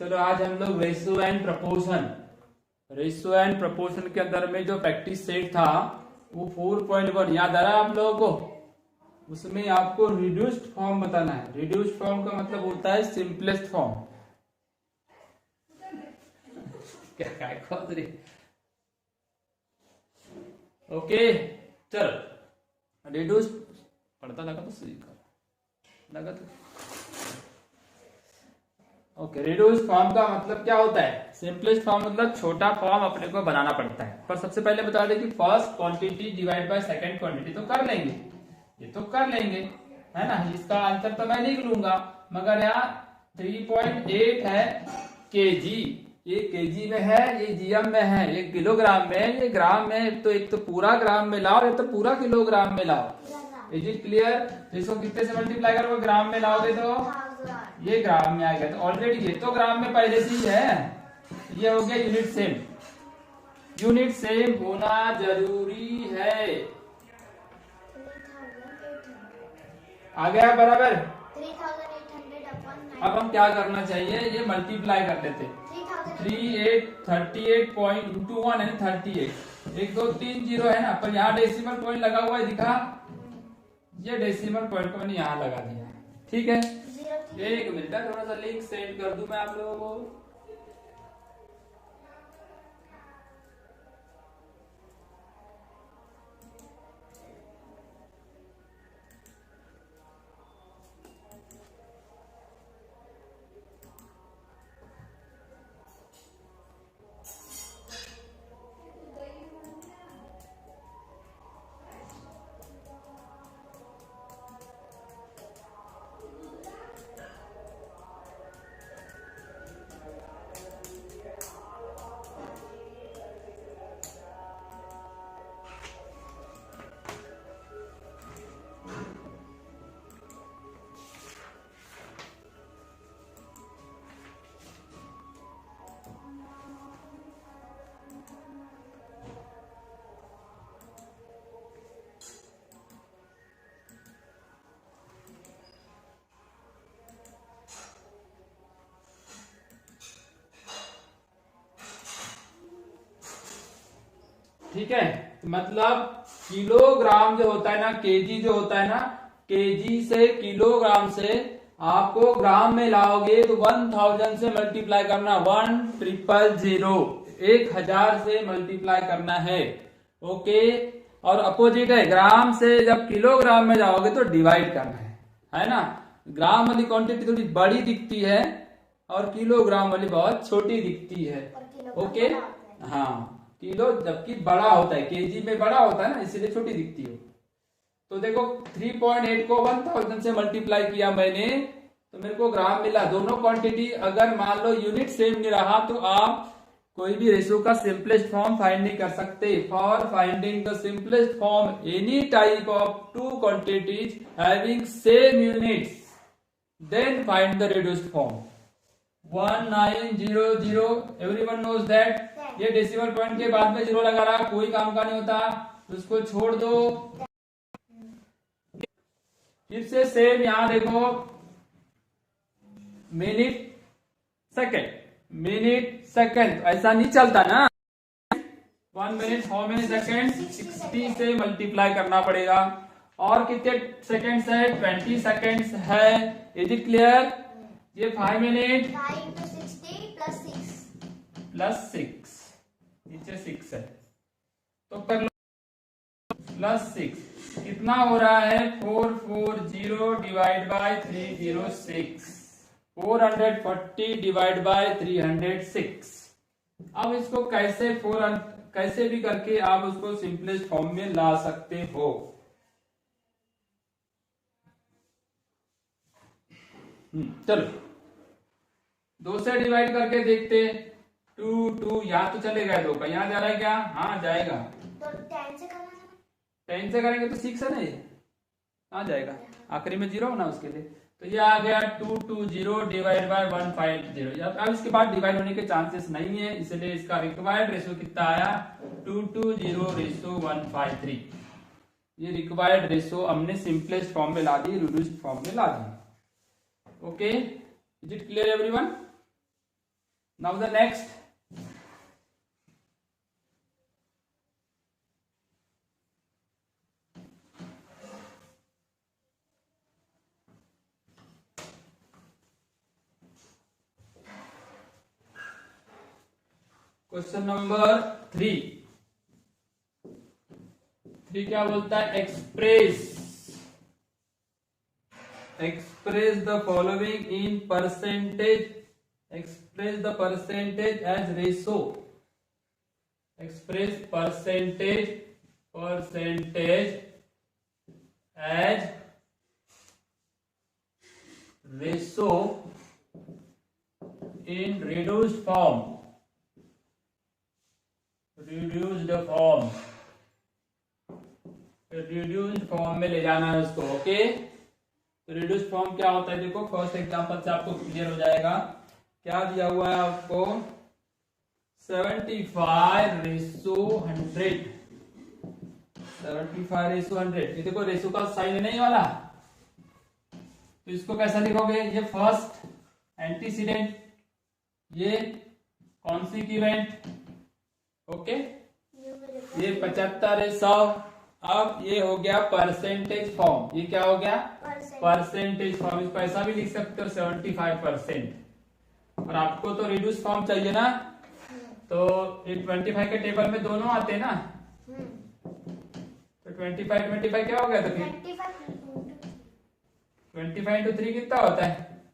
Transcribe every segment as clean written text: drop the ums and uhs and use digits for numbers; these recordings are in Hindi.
चलो आज हम लोग रेशियो एंड प्रपोर्शन के अंदर में जो प्रैक्टिस सेट था वो 4.1 याद आ रहा है आप लोगों को। उसमें आपको रिड्यूस्ड फॉर्म बताना है। रिड्यूस्ड फॉर्म का मतलब होता है सिंपलेस्ट फॉर्म। क्या खोज रही। ओके चल रिड्यूस्ड पढ़ता लगा तो सही लगा तो ओके। रिड्यूस फॉर्म का मतलब क्या होता है? सिंपलेस्ट फॉर्म मतलब छोटा फॉर्म अपने को बनाना पड़ता है। पर सबसे पहले बता दें कि first quantity divide by second quantity तो कर लेंगे, ये तो कर लेंगे है ना। इसका आंसर तो मैं लिख लूंगा, मगर यहाँ 3.8 है केजी, ये केजी में है, ये जीएम में है, ये किलोग्राम में है, ये ग्राम में। तो एक तो पूरा ग्राम में लाओ, ये तो पूरा किलोग्राम में लाओ। Is it clear? इसको कितने से मल्टीप्लाई करोगे? ग्राम में लाओगे तो ये ग्राम में आ गया। तो ऑलरेडी ये तो ग्राम में पहले से ही है। ये हो गया यूनिट सेम। यूनिट सेम होना जरूरी है। आ गया बराबर। 3800 अब हम क्या करना चाहिए, ये मल्टीप्लाई कर लेते। 38 पॉइंट इंटू 1 है 38। 1 2 3 0 है ना, पर यहाँ डेसिमल पॉइंट लगा हुआ है, दिखा? ये डेसिमल पॉइंट को मैंने यहाँ लगा दिया। ठीक है, एक मिनट थोड़ा सा लिंक सेंड कर दूं मैं आप लोगों को। ठीक है, मतलब किलोग्राम जो होता है ना, केजी जो होता है ना, केजी से किलोग्राम से आपको ग्राम में लाओगे तो 1000 से मल्टीप्लाई करना। 1000 1000 से मल्टीप्लाई करना है। ओके, और अपोजिट है, ग्राम से जब किलोग्राम में जाओगे तो डिवाइड करना है ना। ग्राम वाली क्वांटिटी थोड़ी बड़ी दिखती है और किलोग्राम वाली बहुत छोटी दिखती है। ओके, हाँ, किलो जबकि बड़ा होता है, केजी में बड़ा होता है ना, इसीलिए छोटी दिखती है। तो देखो 3.8 को 1000 से मल्टीप्लाई किया मैंने तो मेरे को ग्राम मिला। दोनों क्वांटिटी अगर मान लो यूनिट सेम नहीं रहा तो आप कोई भी रेशियो का सिंपलेस्ट फॉर्म फाइंड नहीं कर सकते। For finding the simplest form any type of two quantities having same units then find the reduced form. 1900 everyone knows that. ये डेसिमल पॉइंट के बाद में जीरो लगा रहा, कोई काम का नहीं होता, उसको छोड़ दो। फिर से सेम यहां देखो, मिनट सेकंड ऐसा नहीं चलता ना। 1 मिनट हाउ मेनी सेकंड? 60 से मल्टीप्लाई करना पड़ेगा। और कितने सेकंड्स है? 20 सेकंड्स है। Is it clear? ये 5 मिनट 5 × 60 प्लस 6, नीचे 6 है तो कर लो प्लस 6 कितना हो रहा है? 440 डिवाइड बाय 306, 440 डिवाइड बाय 306। अब इसको कैसे भी करके आप उसको सिंपलेस्ट फॉर्म में ला सकते हो। चलो 2 से डिवाइड करके देखते। 2 यहाँ तो चलेगा, 2 का यहाँ जा रहा है क्या? हाँ जाएगा। तो 10 से करना था। 10 से करेंगे तो 6 है ना, ये आ जाएगा, आखिरी में 0 होना उसके लिए। तो ये आ गया 220 डिवाइड बाय 150। अब इसके बाद डिवाइड होने के चांसेस नहीं है, इसलिए इसका रिक्वायर्ड रेशियो कितना आया? 220:153। ये रिक्वायर्ड रेशियो हमने सिंपलेस्ट फॉर्म में ला दी, रिड्यूस्ड फॉर्म में ला दी। Okay, is it clear everyone? Now the next, question number 3 क्या बोलता है? Express the following in percentage, express the percentage as ratio, express percentage as ratio in reduced form में ले जाना है उसको। ओके, तो रिड्यूस्ड फॉर्म क्या होता है? देखो फर्स्ट एग्जांपल से आपको क्लियर हो जाएगा। क्या दिया हुआ है आपको? 75:100, 75:100। ये देखो रेशो का साइन नहीं वाला, तो इसको कैसा लिखोगे? ये फर्स्ट एंटीसीडेंट, ये कॉन्सिक्वेंट, ओके, ये 75:100। अब ये हो गया परसेंटेज फॉर्म। ये क्या हो गया? Percentage form. इसको ऐसा भी लिख सकते हो 75%। और आपको तो रिड्यूस फॉर्म चाहिए ना, तो ये 25 के टेबल में दोनों आते हैं ना, तो 25 क्या हो गया? तो 25 into 3 कितना होता है?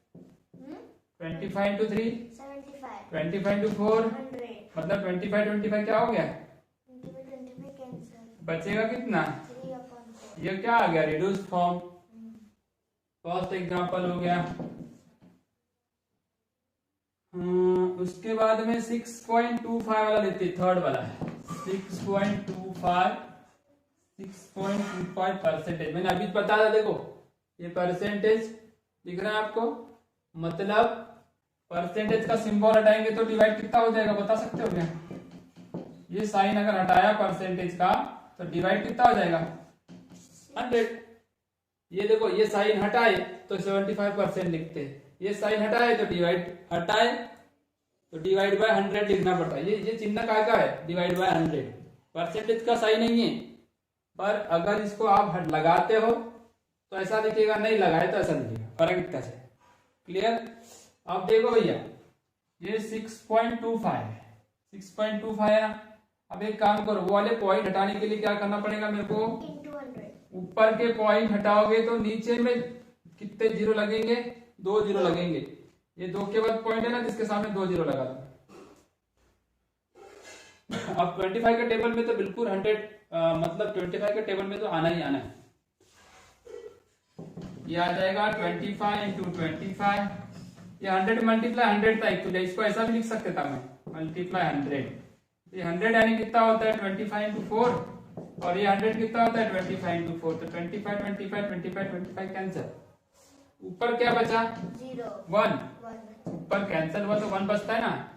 25 into 3 75, 25 into 4 100, मतलब 25 क्या हो गया? 25 कैंसिल, बचेगा कितना? 3/4। ये क्या आ गया? Reduce form. फर्स्ट एग्जांपल हो गया। उसके बाद में 6.25 वाला लेते, थर्ड वाला है 6.25 परसेंटेज। मैंने अभी बता था, देखो ये परसेंटेज दिख रहा है आपको, मतलब परसेंटेज का सिंबल हटाएंगे तो डिवाइड कितना हो जाएगा? बता सकते हो क्या? ये साइन अगर हटाया परसेंटेज का तो डिवाइड कितना हो जाएगा? 100। ये देखो ये साइन हटाए तो 75% लिखते हैं, ये साइन हटाए तो डिवाइड बाय 100 लिखना पड़ता है। ये चिन्ह का है? Divide by 100। परसेंटेज का साइन नहीं है, पर अगर इसको आप लगाते हो तो ऐसा लिखेगा, नहीं लगाए तो ऐसा लिखेगा। फर्क इतना है। क्लियर? अब देखो भैया, ये 6.25 है, 6.25 है ना। अब एक काम करो, वो वाले पॉइंट हटाने के लिए क्या करना पड़ेगा मेरे को? ऊपर के पॉइंट हटाओगे तो नीचे में कितने जीरो लगेंगे? 2 जीरो लगेंगे। ये 2 के बाद पॉइंट है ना, जिसके सामने 2 जीरो लगा दो। अब 25 के टेबल में तो बिल्कुल 100, मतलब 25 के टेबल में तो आना ही आना है। ये आ जाएगा 25 into 25। ये 100 मल्टीप्लाई 100 था एक्चुअली, इसको ऐसा भी लिख सकते था मैं, मल्टीप्लाई 100। ये 100 यानी कितना होता है? 25 into 4। और ये 100 कितना होता है? 25 into 4। तो 25 कैंसिल। ऊपर क्या बचा? 1। ऊपर कैंसिल हुआ तो 1 बचता है ना।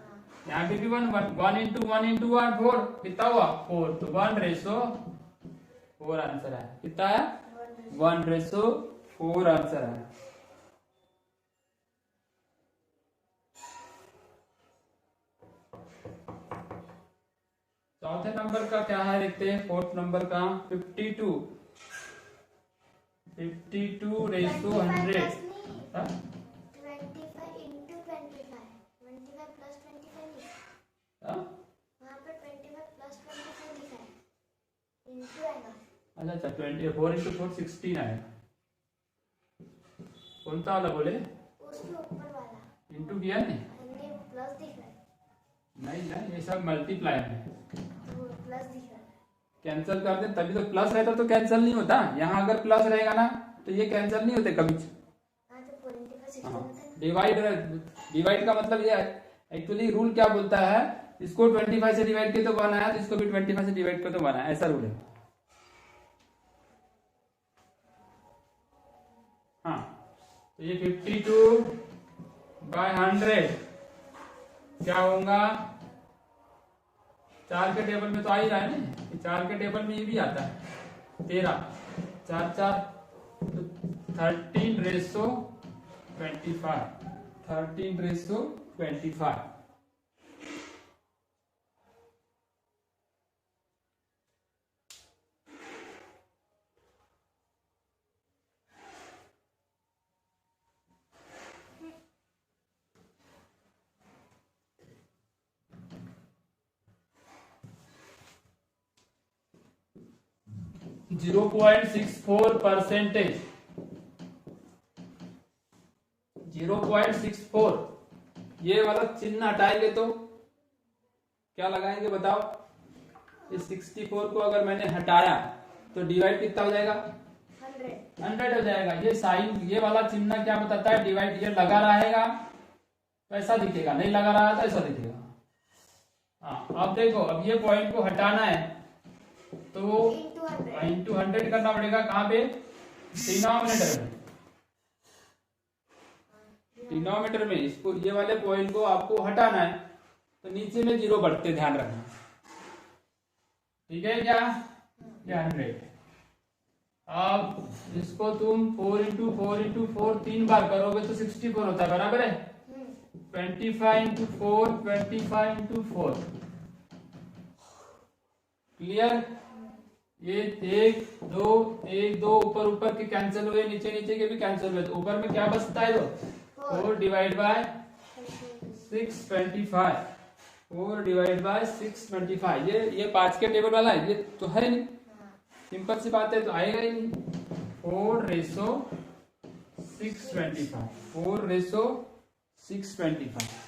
यहाँ पे भी 1 into 1 4 कितना हुआ? 4। तो 1:4 आंसर है। कितना है? 1:4 आंसर है। चौथे नंबर का क्या है देखते हैं। फोर्थ नंबर का 52 100। 25 into 25, 25 plus 25 वहाँ पे 25 plus 25 लिखा है, into आएगा। अच्छा 24 into 4 16 आएगा। कौन सा वाला बोले? उसके ऊपर वाला इंटू किया नहीं? प्लस दिख रहा है। नहीं ना, ये सब मल्टीप्लाई है। प्लस दिख रहा है। कैंसिल कर दे तभी तो। प्लस रहता तो कैंसिल नहीं होता। यहाँ अगर प्लस रहेगा ना तो ये कैंसिल नहीं होते कभी। डिवाइड का मतलब ये एक्चुअली रूल क्या बोलता है, इसको 25 से डिवाइड किया तो 1 आया, तो इसको भी 25 से डिवाइड किया तो 1 आया, ऐसा रूल है। हाँ, तो ये 52/100 क्या होगा? 4 के टेबल में तो आ ही रहा है ना, 4 के टेबल में ये भी आता है 13, 4 4 तो 13:25। 13:25 0.64%, 0.64, ये वाला चिन्ह हटाएंगे तो क्या लगाएंगे बताओ। इस 64 को अगर मैंने हटाया तो डिवाइड कितना हो जाएगा, 100 हो जाएगा। ये साइन, ये वाला चिन्ह क्या बताता है, डिवाइड। ये लगा रहेगा तो ऐसा दिखेगा, नहीं लगा रहा तो ऐसा दिखेगा। हाँ, अब देखो, अब ये पॉइंट को हटाना है तो इंटू 100 करना पड़ेगा। कहाँ पे, डिनोमिनेटर में, डिनोमिनेटर में। इसको, ये वाले पॉइंट को आपको हटाना है तो नीचे में 0 बढ़ते, ध्यान रखना, ठीक है क्या, ये 100। अब इसको तुम 4 इंटू 4 इंटू 4 3 बार करोगे तो 64 होता है, बराबर है। 25 इंटू 4, 25 इंटू 4, क्लियर। ये 1 2 1 2 ऊपर ऊपर के कैंसिल हुए, नीचे नीचे के भी कैंसिल हुए, तो ऊपर में क्या बचता है, तो 4 डिवाइड बाय 625, 4 डिवाइड बाय 625। ये 5 के टेबल वाला है, ये तो है नहीं, सिंपल सी बात है, तो आएगा ही नहीं। 4/625, 4/625।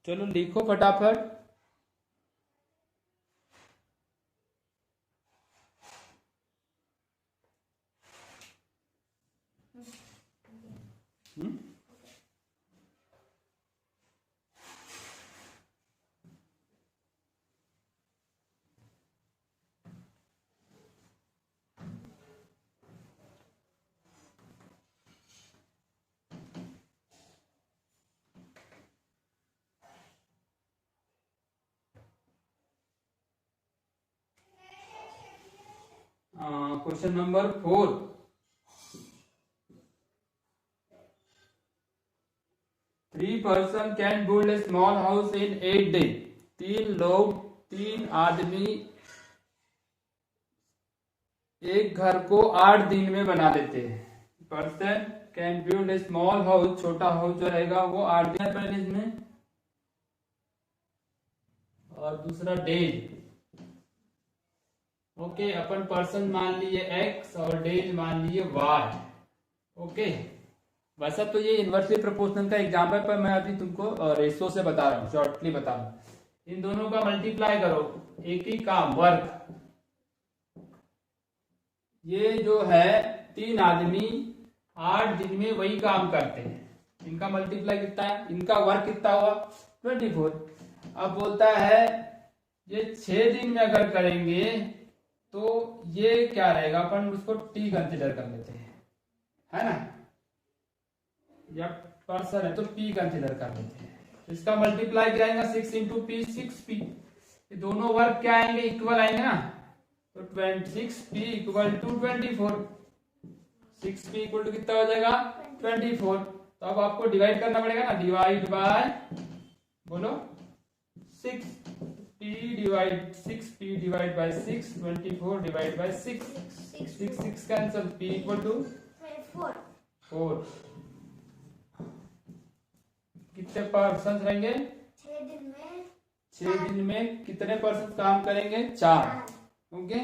चलो लिखो फटाफट। Question number 4, 3 person can build a small house in 8 days। 3 लोग, 3 आदमी एक घर को 8 दिन में बना देते हैं। Person can build a small house, छोटा हाउस जो रहेगा वो 8 दिन पहले इसमें, और दूसरा डेज। ओके, अपन पर्सन मान लिए x और डेज मान लिए y। ओके, वैसा तो ये इनवर्सली प्रोपोर्शनल का एग्जाम्पल, पर मैं अभी तुमको रेशो से बता रहा हूँ, शॉर्टली बता रहा हूँ। इन दोनों का मल्टीप्लाई करो, एक ही काम, वर्क। ये जो है 3 आदमी 8 दिन में वही काम करते हैं, इनका मल्टीप्लाई कितना है, इनका वर्क कितना हुआ, 24। अब बोलता है ये 6 दिन में अगर करेंगे तो ये क्या रहेगा, अपन उसको t कंसिडर कर लेते हैं, है ना, या पर्सन है तो p कंसिडर कर लेते हैं। इसका मल्टीप्लाई क्या आएगा, 6 इंटू p, 6p। ये दोनों वर्क क्या आएंगे, इक्वल आएंगे ना, तो 6p equal to 24। 6p equal to कितना हो जाएगा, 24। तो अब आपको डिवाइड करना पड़ेगा ना, डिवाइड बाय, बोलो 6p divide by 6, 24 divide by 6, 6 cancel, p equal to 4। कितने पर्सन रहेंगे, 6 दिन में कितने पर्सन काम करेंगे, 4। Okay,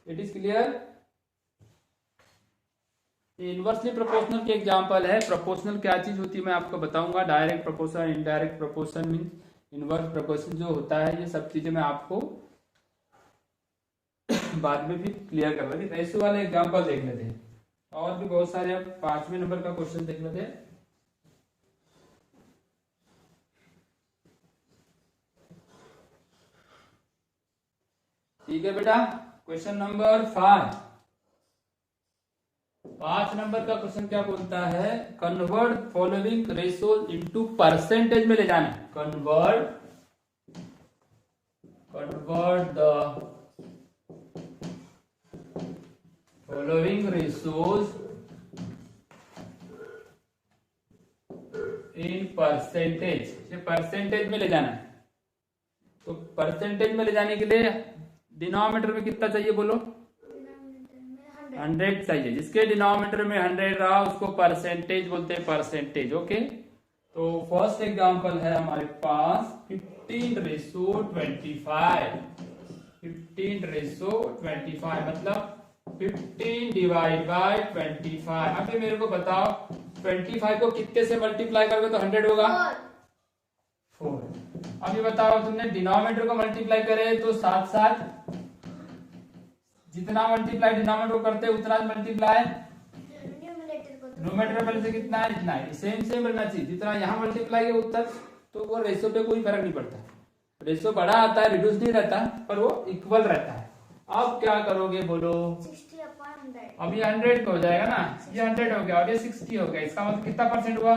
it is clear. Inversely proportional के एग्जांपल है। प्रोपोर्शनल क्या चीज होती है मैं आपको बताऊंगा, direct proportion, indirect proportion, mean inverse proportion जो होता है, ये सब चीजें मैं आपको बाद में भी क्लियर कर रहा। ऐसे वाले एग्जांपल देख लेते हैं, और भी बहुत सारे। अब 5वें नंबर का क्वेश्चन देख लेते हैं। ठीक है बेटा, क्वेश्चन नंबर 5 नंबर का क्वेश्चन क्या बोलता है, convert following ratios into percentage में ले जाना। Convert the following ratios in percentage, ये परसेंटेज में ले जाना है। तो परसेंटेज में ले जाने के लिए डिनोमिनेटर में कितना चाहिए बोलो, 100 चाहिए। जिसके डिनोमिनेटर में 100 रहा उसको परसेंटेज बोलते हैं, परसेंटेज। ओके, तो फर्स्ट एग्जांपल है हमारे पास 15:25। 15:25 मतलब 15 डिवाइड बाय 25। अभी मेरे को बताओ 25 को कितने से मल्टीप्लाई करोगे तो 100 होगा? 4। अभी बताओ तुमने डिनोमिनेटर को मल्टीप्लाई करे तो साथ साथ जितना मल्टीप्लाई डिनोमिनेटर को करते हैं उतना मल्टीप्लाई न्यूमरेटर पहले से कितना है इतना है, सेम सेम रहना चाहिए। जितना यहाँ मल्टीप्लाई है उत्तर, तो वो रेशो पे कोई फर्क नहीं पड़ता। रेशो बड़ा आता है, रिड्यूस नहीं रहता, पर वो इक्वल रहता है। अब क्या करोगे बोलो? 60/100। अब ये 100 हो जाएगा ना, ये 100 हो गया और ये 60 हो गया। इसका मतलब कितना परसेंट हुआ?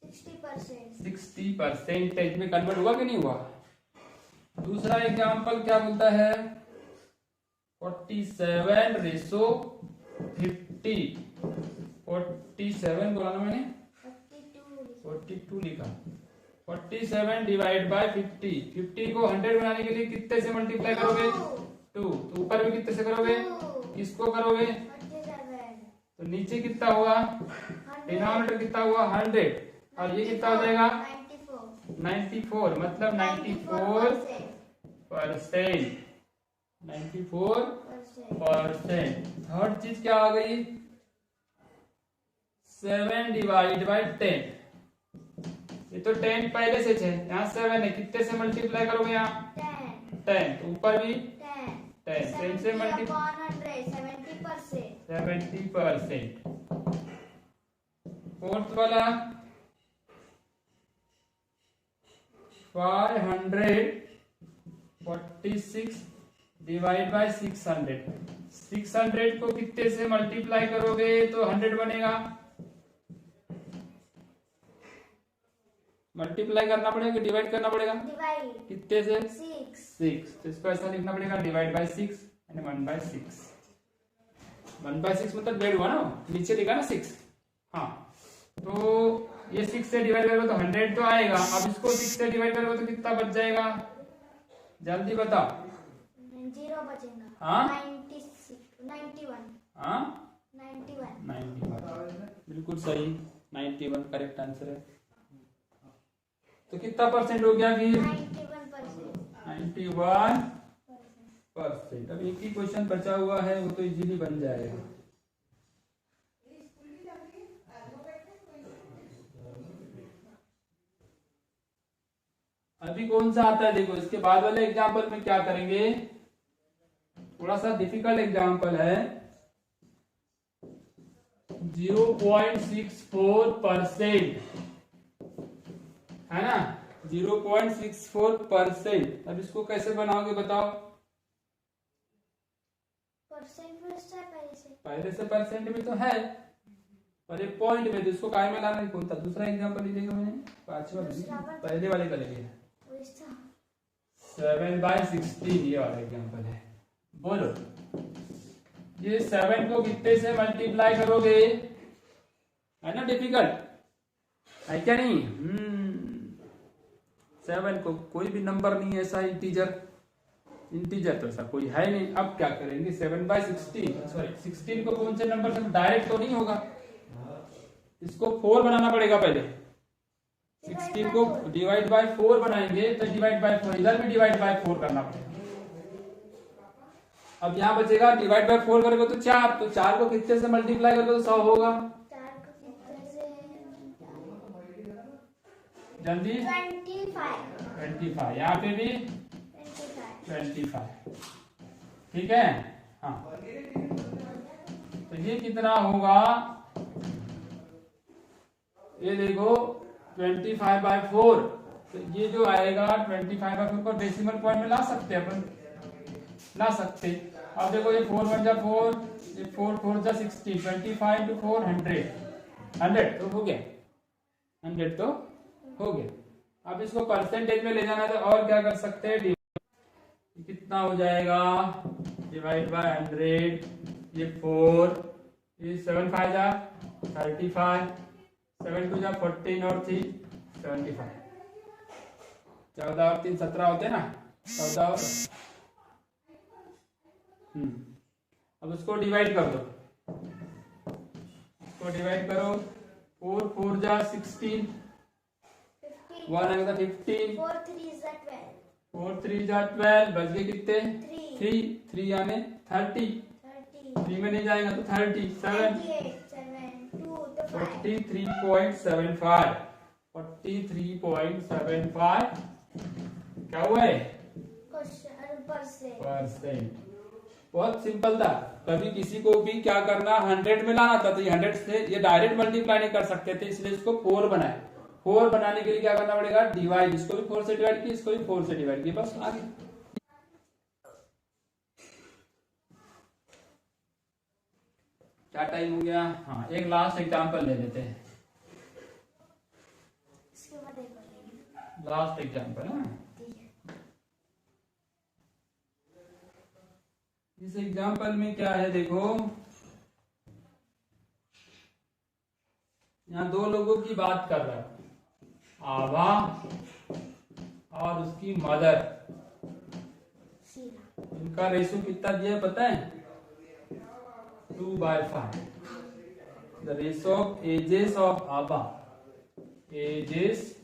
60%। 60 परसेंटेज में कन्वर्ट हुआ कि नहीं हुआ? दूसरा एग्जांपल क्या बोलता है? 47:50। 47 बोला ना मैंने, 42 लिखा। 47 डिवाइड बाय 50। 50 को 100 बनाने के लिए कितने से मल्टीप्लाई करोगे? 2। तो ऊपर भी कितने से करोगे? किसको करोगे? 47। तो नीचे कितना हुआ? डिनोमिनेटर कितना हुआ? 100 और ये कितना हो जाएगा? 94 मतलब 94%। 94%। थर्ड चीज क्या आ गई? 7 डिवाइड बाय 10। ये तो 10 पहले से है, यहाँ 7 है, कितने से मल्टीप्लाई करोगे? यहाँ 10 तो ऊपर भी 10 सेम से मल्टीप्लाई 70%। फोर्थ वाला 546 डिवाइड बाय 600। 600 को कितने से मल्टीप्लाई करोगे तो 100 बनेगा? मल्टीप्लाई करना पड़ेगा कि डिवाइड करना पड़ेगा? कितने से? 6। तो इसको ऐसा लिखना पड़ेगा डिवाइड बाय 6 यानी 1/6। 1/6 मतलब डेढ़ हुआ ना, नीचे लिखा ना 6। हाँ, तो ये 6 से डिवाइड करोगे तो 100 तो आएगा। अब इसको 6 से डिवाइड करोगे तो कितना बच जाएगा? जल्दी बताओ। 0 बचेगा। हाँ 91। हाँ 91 बिल्कुल सही, 91 करेक्ट आंसर है। तो कितना परसेंट हो गया फिर? 91%। अब एक ही क्वेश्चन बचा हुआ है, वो तो इजीली बन जाएगा। अभी कौन सा आता है देखो, इसके बाद वाले एग्जाम्पल में क्या करेंगे? थोड़ा सा डिफिकल्ट एग्जाम्पल है। 0.64% है ना, 0.64%। अब इसको कैसे बनाओगे बताओ? पहले से परसेंट में तो है, पर एक पॉइंट में, तो इसको काय में लाना? कौन था दूसरा एग्जाम्पल लीजिएगा? मैंने 5वां पहले वाले का ले लिया। 7/16 ये वाला एग्जाम्पल है। बोलो ये 7 को कितने से मल्टीप्लाई करोगे? है ना डिफिकल्ट, है क्या नहीं? 7 को कोई भी नंबर नहीं है ऐसा इंटीजर तो ऐसा कोई है नहीं। अब क्या करेंगे? 7/16 सॉरी 16 को कौन से नंबर से? डायरेक्ट तो नहीं होगा, इसको 4 बनाना पड़ेगा पहले। 16 को डिवाइड बाय 4 बनाएंगे तो डिवाइड बाय 4, इधर भी डिवाइड बाय 4 करना पड़ेगा। अब यहाँ बचेगा डिवाइड बाय 4 करोगे तो 4, तो 4 को कितने से मल्टीप्लाई करोगे तो 100 होगा? जल्दी 25। यहाँ पे भी 25। ठीक है। हाँ, तो ये कितना होगा? ये देखो 25/4। तो ये जो आएगा 25/4 को डेसिमल पॉइंट में ला सकते हैं अपन, ला सकते। अब देखो ये 4 1 जा 4, ये 4 4 जा 16, 25 to 4 100 तो हो गया, 100 तो हो गया। अब इसको परसेंटेज में ले जाना है तो और क्या कर सकते हैं? कितना हो जाएगा? डिवाइड बाय 100, ये 4, ये 7 5 जा 35, 7 2 जा 14 और 3 75, 14 और 3 17 होते हैं ना, 14 और अब उसको डिवाइड कर दो, इसको डिवाइड करो। 4 4 जा 16, 1 आएगा 15, 4 3 is 12, 4 3 जा 12, बच गए कितने? 3 3 यानी 30, 30 3 में नहीं जाएगा तो 37, 28 7 2 तो 5 43.75, 43.75 क्या हुआ है? Question percent. बहुत सिंपल था। कभी किसी को भी क्या करना, 100 में लाना था तो ये 100 से ये डायरेक्ट मल्टीप्लाई नहीं कर सकते थे, इसलिए इसको 4 बनाए। 4 बनाने के लिए क्या करना पड़ेगा? डिवाइड, इसको भी 4 से डिवाइड किया, इसको भी 4 से डिवाइड किया, बस आगे। क्या टाइम हो गया? हाँ, एक लास्ट एग्जांपल ले लेते हैं, इसके बाद एक और लेंगे। Last example. हाँ, ठीक है। इस एग्जांपल में क्या है देखो, यहाँ दो लोगों की बात कर रहा है, आभा और उसकी मदर। सीधा इनका रेशो कितना दिया है पता है? 2/5। The ratio of ages of Abha, ages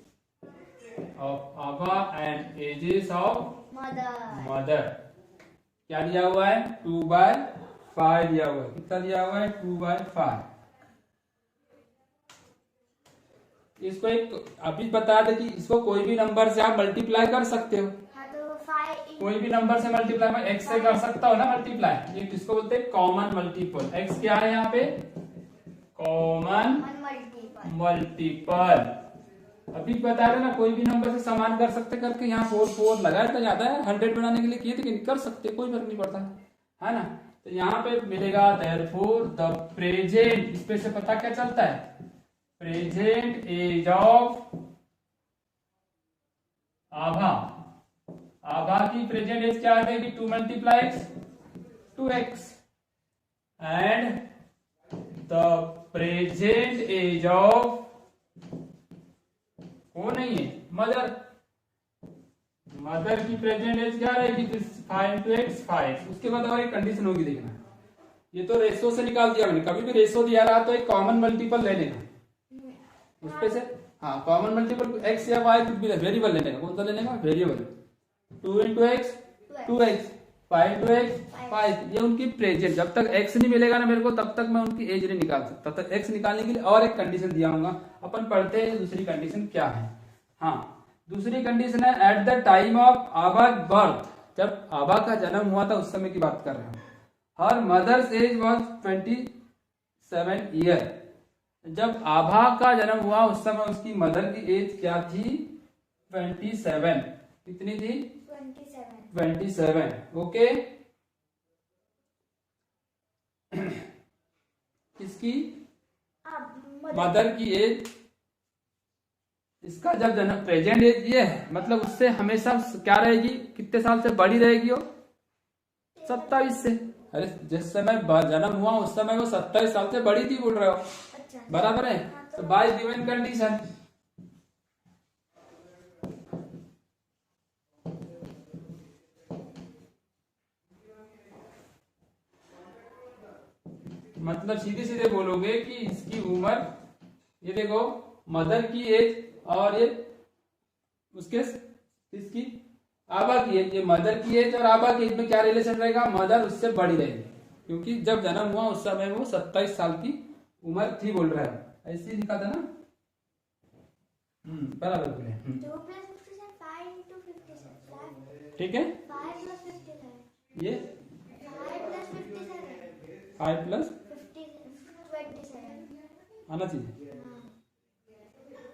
of Abha and ages of mother क्या दिया हुआ है? 2/5 दिया हुआ है। कितना दिया हुआ है? 2/5। इसको एक अभी बता दे कि इसको कोई भी नंबर से आप मल्टीप्लाई कर सकते हो। हाँ तो 5 कोई भी नंबर से मल्टीप्लाई, मैं एक्स से कर सकता हूँ ना मल्टीप्लाई। ये किसको बोलते हैं? Common multiple. एक्स क्या है यहाँ पे? Common multiple. अभी बता रहे ना, कोई भी नंबर से समान कर सकते करके यहाँ 4 4 लगाया तो ज्यादा है, 100 बनाने के लिए किए थे, कर सकते, कोई फर्क नहीं पड़ता है ना। तो यहाँ पे मिलेगा therefore द प्रेजेंट, इस पे से पता क्या चलता है? प्रेजेंट एज ऑफ आभा, आभा की प्रेजेंट एज क्या आ जाएगी? 2 × x 2x and the present age of वो नहीं है मदर, मदर की प्रेजेंट एज क्या रहेगी? 5 × x 5। उसके बाद और एक कंडीशन होगी, देखना, ये तो रेशो से निकाल दिया मैंने। कभी भी रेशो दिया रहा तो एक कॉमन मल्टीपल ले लेना उस पे से। हाँ, कॉमन मल्टीपल x या y कुछ भी वेरिएबल ले लेना। कौन सा ले लेगा? वेरिएबल। 2 × x 2x, 5 × x 5। ये उनकी प्रेजेंट, जब तक x नहीं मिलेगा ना मेरे को तब तक मैं उनकी एज नहीं निकाल सकता। तब तक x निकालने के लिए और एक कंडीशन दिया होगा। अपन पढ़ते हैं दूसरी कंडीशन क्या है। हाँ, दूसरी कंडीशन है at the time of Abha birth, जब आभा का जन्म हुआ था उस समय की बात कर रहे हैं। Her mother's age was 27 year. जब आभा का जन्म हुआ उस समय उसकी मदर की एज क्या थी? 27। कितनी थी? 27। ओके। इसकी मदर की एज, इसका जब जन्म, प्रेजेंट एज ये है, मतलब उससे हमेशा क्या रहेगी? कितने साल से बड़ी रहेगी वो? 27 से। अरे जिस समय जन्म हुआ उस समय वो 27 साल से बड़ी थी, बोल रहे हो? बराबर है। तो बाय गिवन कंडीशन, मतलब सीधे सीधे बोलोगे कि इसकी उम्र, ये देखो मदर की एज और ये उसके इसकी आभा की एज, ये मदर की एज और आभा की एज में क्या रिलेशन रहेगा? मदर उससे बड़ी रहेगी, क्योंकि जब जन्म हुआ उस समय वो 27 साल की उम्र थी, बोल रहा है। ऐसे ही लिखा था ना? बराबर बोले। 2 + 57 5 × 57। ठीक है, 5 + 57 ये 5 + 57 5 + 27 आना चाहिए।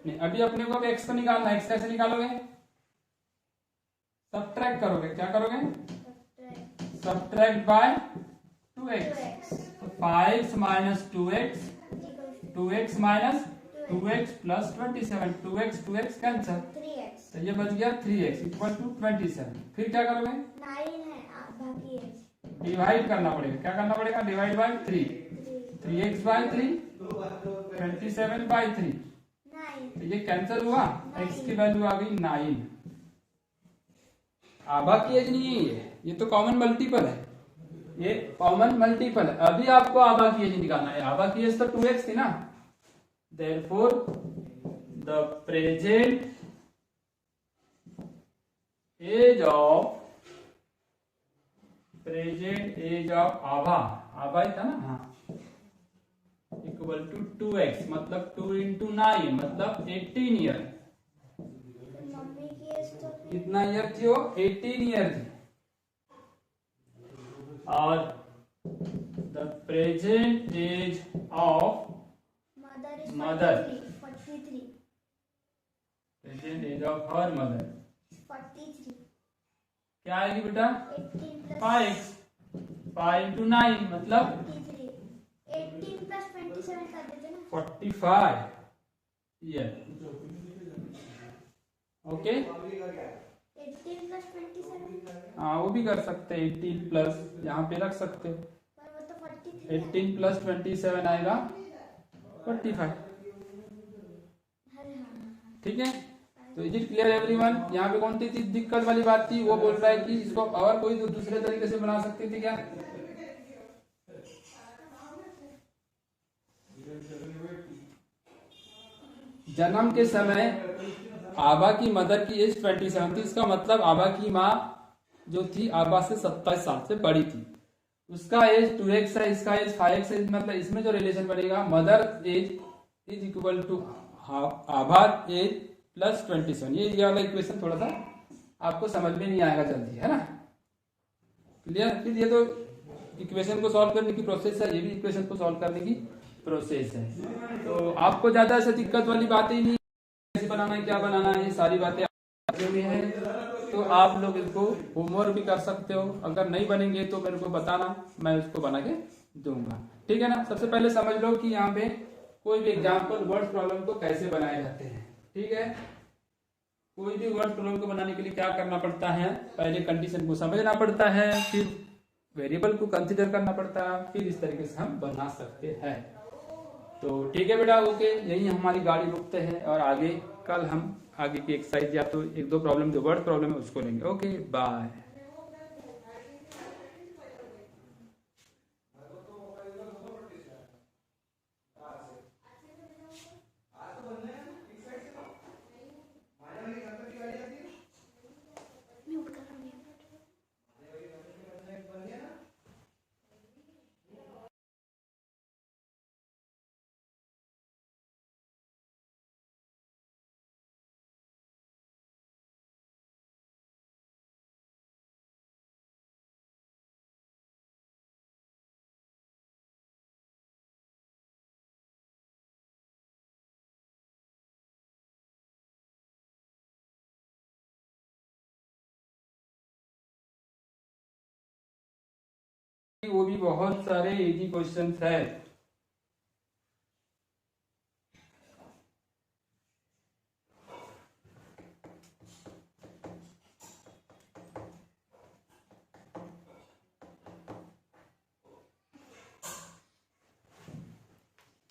नहीं, अभी अपने को एक्स को निकालना है। एक्स कैसे निकालोगे? सब्ट्रैक्ट करोगे। क्या करोगे? Subtract by 2x। तो 5 - 2x, 2x - 2x + 27, 2x cancel, 3x। तो ये बच गया 3x = 27। फिर क्या करोगे? 9 है बाकी एज, डिवाइड करना पड़ेगा। क्या करना पड़ेगा? Divide by 3, 3x/3, 27/3। 9। तो ये कैंसिल हुआ, x की वैल्यू आ गई 9। आभा की एज नहीं है ये तो कॉमन मल्टीपल है। ये कॉमन मल्टीपल है। अभी आपको आभा की एज निकालना है। आभा की एज तो 2x थी ना, therefore the present age of Abha, Abha ही था ना, हाँ, इक्वल टू 2x मतलब 2 into 9 मतलब 18 ईयर। मम्मी की एज तो कितना ईयर थी वो? 18 ईयर थी। और the present age of mother Mother. 43 present age of her mother 43 क्या आएगी बेटा? 18 5x 5 into 9 मतलब 43 18 प्लस 27 कर देते ना। 45 ईयर। ओके, 18 प्लस 27 हाँ वो भी कर सकते हैं। 18 प्लस यहाँ पे रख सकते हो। पर वो तो 43 18 प्लस 27 आएगा 45। अरे हाँ ठीक है, तो इज इट क्लियर एवरीवन? यहाँ पे कौन सी चीज दिक्कत वाली बात थी? वो बोल रहा है कि इसको और कोई दूसरे तरीके से बना सकते थे क्या? जन्म के समय आभा की मदर की एज 27 थी। इसका मतलब आभा की माँ जो थी आभा से 27 साल से बड़ी थी। उसका एज 2x है, इसका एज 5x है। मतलब इसमें जो रिलेशन बनेगा, mother age is equal to Abha age plus 27। ये वाला इक्वेशन थोड़ा सा आपको समझ में नहीं आएगा जल्दी, है ना? क्लियर? फिर ये तो इक्वेशन को सॉल्व करने की प्रोसेस है, ये भी इक्वेशन को सॉल्व करने की प्रोसेस है। तो आपको ज्यादा ऐसे दिक्कत वाली बातें ही नहीं, कैसे बनाना है, क्या बनाना है, ये सारी बातें हुई हैं। तो आप लोग इसको होमवर्क भी कर सकते हो। अगर नहीं बनेंगे तो मेरे को बताना, मैं उसको बना के दूंगा। ठीक है ना? सबसे पहले समझ लो कि यहाँ पे कोई भी एग्जाम्पल वर्ड प्रॉब्लम को कैसे बनाए जाते हैं। ठीक है, कोई भी वर्ड प्रॉब्लम को बनाने के लिए क्या करना पड़ता है? पहले कंडीशन को समझना पड़ता है, फिर वेरिएबल को कंसीडर करना पड़ता है, फिर इस तरीके से हम बना सकते हैं। तो ठीक है बेटा, ओके, यही हमारी गाड़ी रुकते हैं और आगे कल हम आगे की एक्सरसाइज या तो एक दो प्रॉब्लम जो वर्ड प्रॉब्लम है उसको लेंगे। Okay, bye. म्यूट कर रहा हूँ। वो भी बहुत सारे इजी क्वेश्चंस है।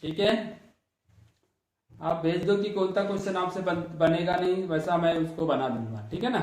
ठीक है, आप भेज दो कि कौन सा क्वेश्चन आपसे बनेगा नहीं, वैसा मैं उसको बना दूंगा। ठीक है ना?